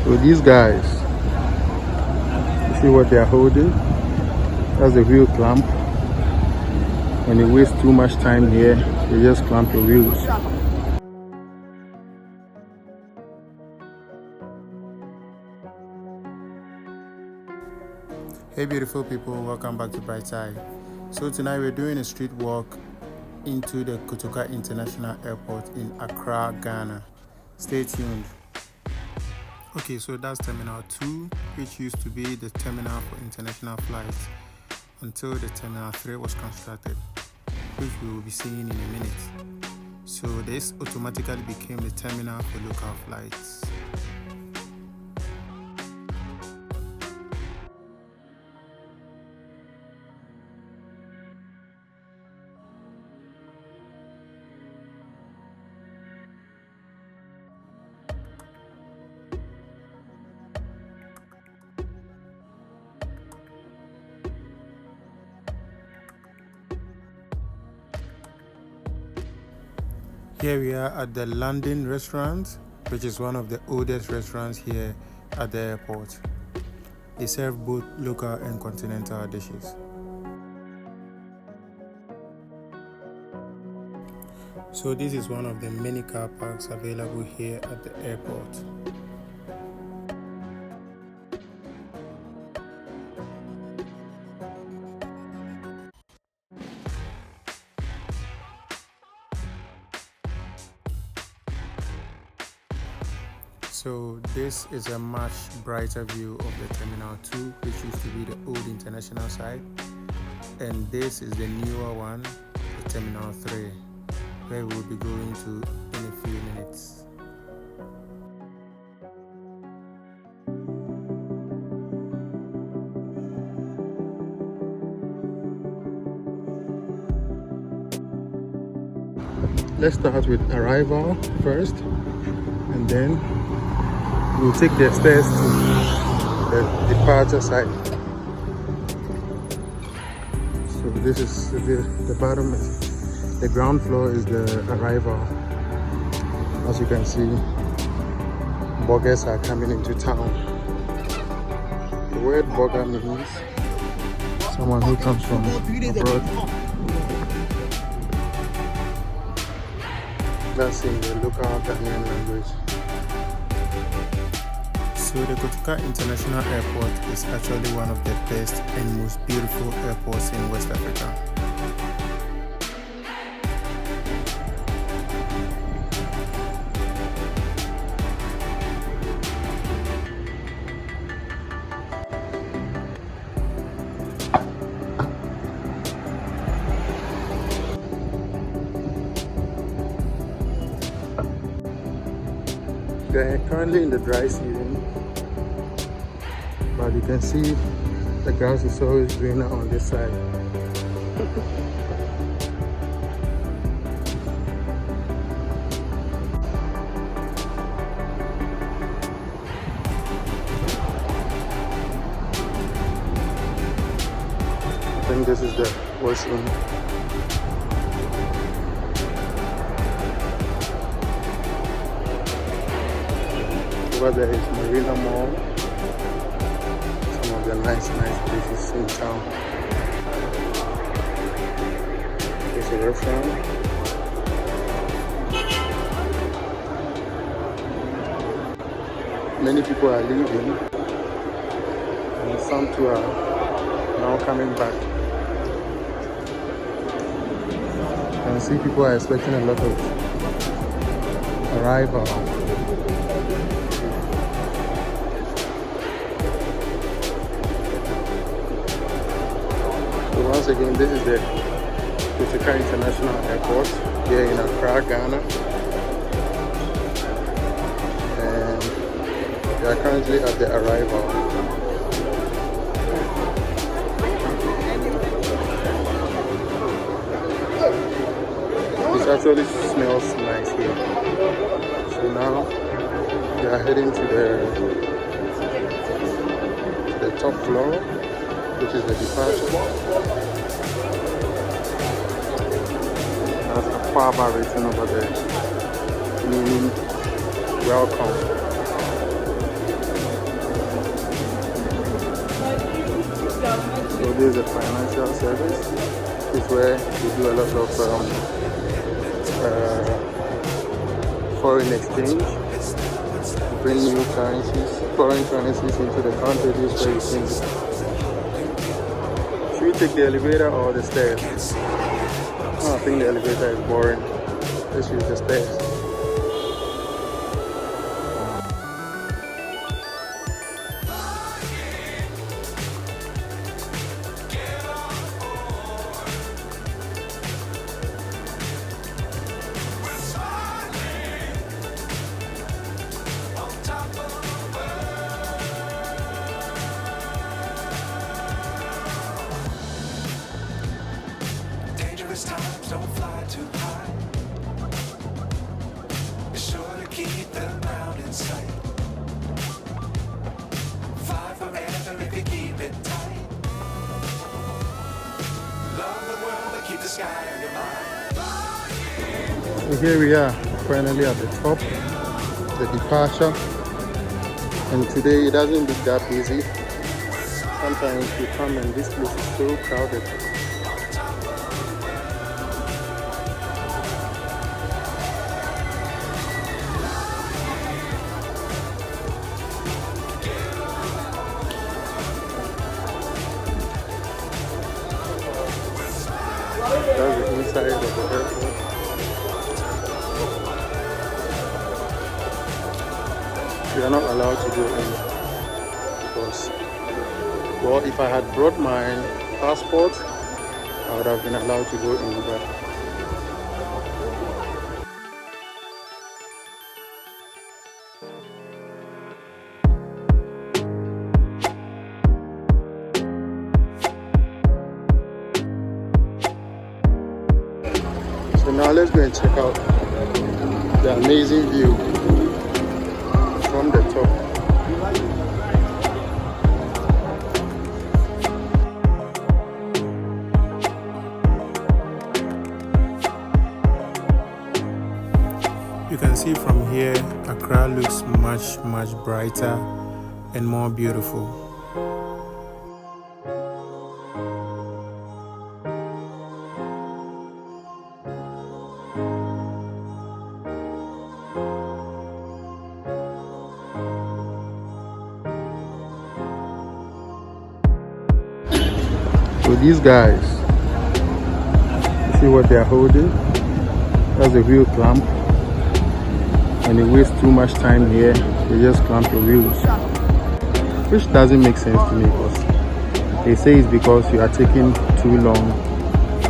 So these guys, you see what they are holding? That's the wheel clamp. When you waste too much time here, you just clamp your wheels. Hey beautiful people, welcome back to Brightside. So tonight we're doing a street walk into the Kotoka International Airport in Accra, Ghana. Stay tuned. Okay, so that's Terminal 2, which used to be the terminal for international flights until the Terminal 3 was constructed, which we will be seeing in a minute. So this automatically became the terminal for local flights. Here we are at the London restaurant, which is one of the oldest restaurants here at the airport. They serve both local and continental dishes. So this is one of the many car parks available here at the airport. So this is a much brighter view of the Terminal 2, which used to be the old international side. And this is the newer one, the Terminal 3, where we will be going to in a few minutes. Let's start with arrival first, and then we'll take the stairs to the departure side. So this is the bottom, the ground floor is the arrival. As you can see, burgers are coming into town. The word burger means someone who comes from abroad. That's in the local Ghanaian language. So the Kotoka International Airport is actually one of the best and most beautiful airports in West Africa. They're currently in the dry season, but you can see the grass is always greener on this side. I think this is the washroom. Over there is Marina Mall. Some of the nice places in town. There's a restaurant. Many people are leaving, and some too are now coming back. You can see people are expecting a lot of arrival. Once again, this is the Kotoka International Airport here in Accra, Ghana. And we are currently at the arrival. It actually smells nice here. So now we are heading to the top floor, which is the departure. There's a far bar written over there, meaning welcome. this is a financial service. This is where we do a lot of foreign exchange. Bring new currencies, foreign currencies into the country. This is where you can. Should we take the elevator or the stairs? Oh, I think the elevator is boring. Let's use the stairs. Times don't fly too high. Be sure to keep the ground in sight. Fly forever if you keep it tight. Love the world but keep the sky on your mind. So here we are, finally at the top, the departure. And today it doesn't look that busy. Sometimes you come and this place is so crowded. That's the inside of the airport. You are not allowed to go in because, well, if I had brought my passport, I would have been allowed to go in, but so now let's go and check out the amazing view from the top. You can see from here, Accra looks much brighter and more beautiful. So these guys, you see what they are holding? That's a wheel clamp. When you waste too much time here, they just clamp your wheels, which doesn't make sense to me because they say it's because you are taking too long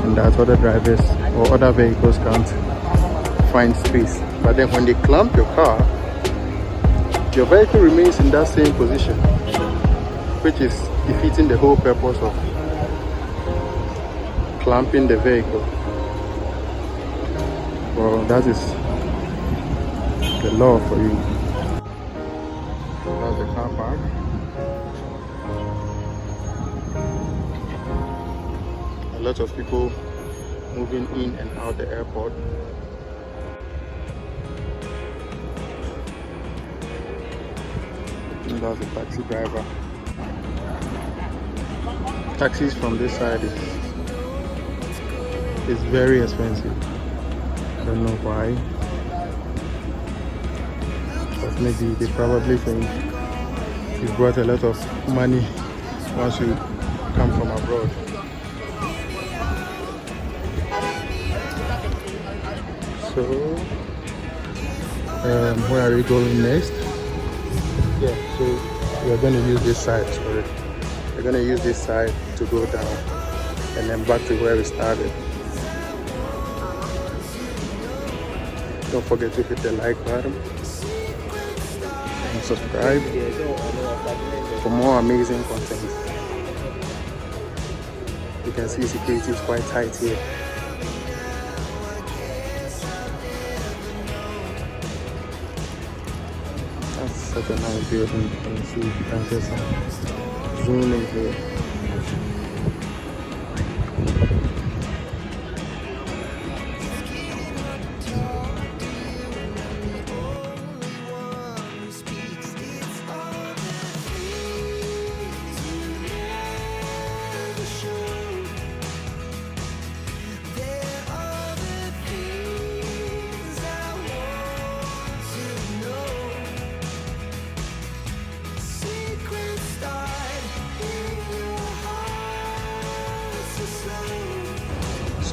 and that other drivers or other vehicles can't find space. But then when they clamp your car, your vehicle remains in that same position, which is defeating the whole purpose of clamping the vehicle. Well, that is the law for you. That's the car park. A lot of people moving in and out the airport. And that's the taxi driver. Taxis from this side is very expensive. I don't know why. But maybe they probably think it's brought a lot of money once you come from abroad. So, where are we going next? Yeah, so we are going to use this side. Sorry, we're going to use this side to go down and then back to where we started. Don't forget to hit the like button and subscribe for more amazing content. You can see security is quite tight here. That's such a nice building. You can see, you can just zoom in here.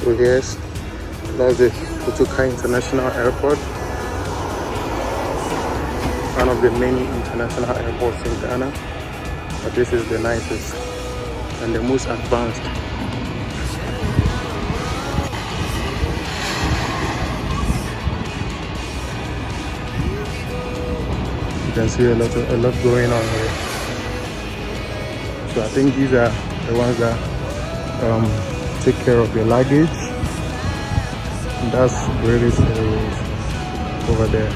So here's that's the Kotoka International Airport, one of the many international airports in Ghana, but this is the nicest and the most advanced. You can see a lot going on here. So I think these are the ones that take care of your luggage. And that's really serious over there.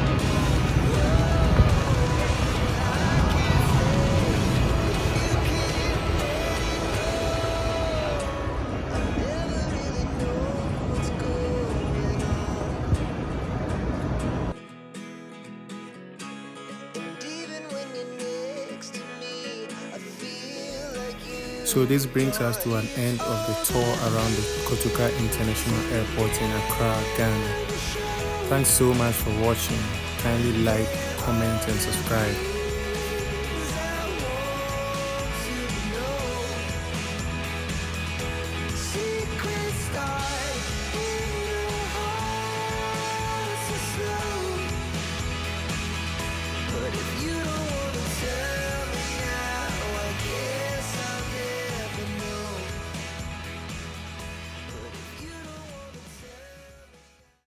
So this brings us to an end of the tour around the Kotoka International Airport in Accra, Ghana. Thanks so much for watching. Kindly like, comment and subscribe.